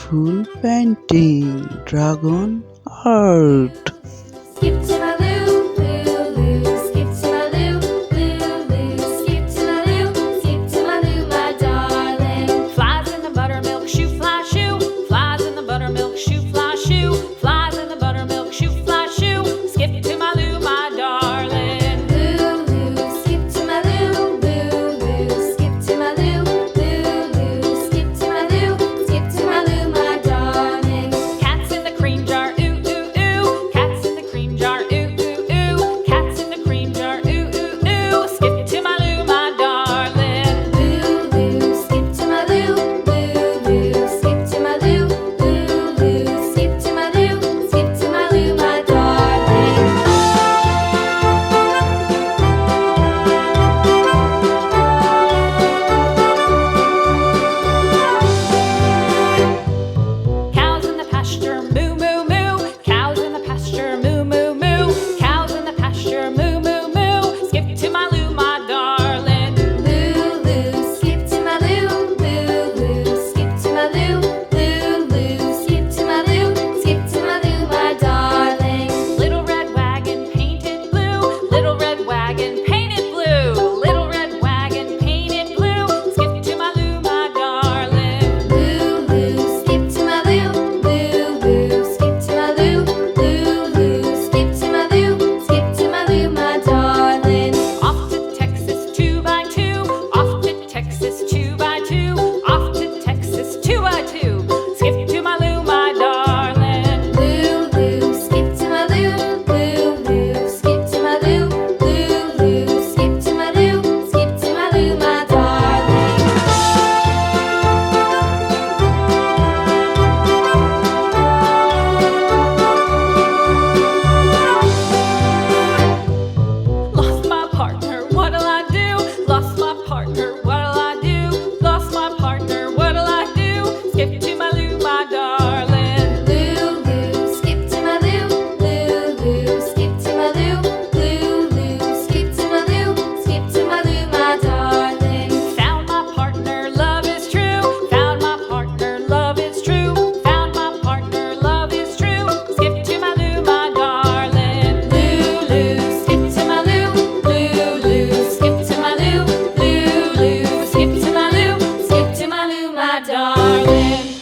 colorful painting, dragon art. Skip to my loo, loo, loo. Skip to my loo, loo, loo. Skip to my loo, skip to my loo, my darling. Flies in the buttermilk shoe, fly shoe. Flies in the buttermilk shoe, fly shoe. Flies in the buttermilk shoe, fly shoe. Skip to my loo, my darling. Loo, loo. Skip to my loo, loo, loo. Skip to my loo, loo, loo. Skip to my loo, skip to my loo, my darling. Cats in the cream jar, ooh, ooh, ooh. Cats in the cream jar, ooh, ooh, ooh. Cats in the cream jar, ooh, ooh, ooh. Skip to my loo, my darling. Loo, loo. Skip to my loo, loo, loo. Skip to my loo, loo, loo. Skip to my loo, skip to my loo, my darling. Cows in the pasture, moo, moo, moo. Cows in the pasture, moo, moo, moo. Cows in the pasture, moo, moo, moo. Skip to my loo, my darling. Loo, loo. Skip to my loo, loo, loo. Skip to my loo, loo, loo. Skip to my loo, skip to my loo, my darling. Little red wagon painted blue. Little red wagon painted blue. Little red wagon painted blue. Skip to my loo, my darling. Loo, loo. Skip to my loo, loo, loo. Skip to my loo, loo, loo. Skip to my loo, skip to my loo, my darling. Off to Texas 2x2. Off to Texas 2x2. Off to Texas 2x2. Skip to my loo, my darling. Loo, loo. Skip to my loo, loo, loo. Skip to my loo, loo, loo. Skip to my loo, skip to my loo, my darling. Lost my partner, what'll I do? Lost my partner, what'll I do? Lost my partner, what'll I do? Skip to my loo, my darling. Loo, loo. Skip to my loo, loo, loo. Skip to my loo, loo, loo. Skip to my loo, skip to my loo, my darling. Found my partner, love is true. Found my partner, love is true. Found my partner, love is true. Skip to my loo, my darling. Loo, loo. Skip to my loo, loo, loo. Skip to my loo, loo, loo. Skip to my loo, skip to my loo, my darling.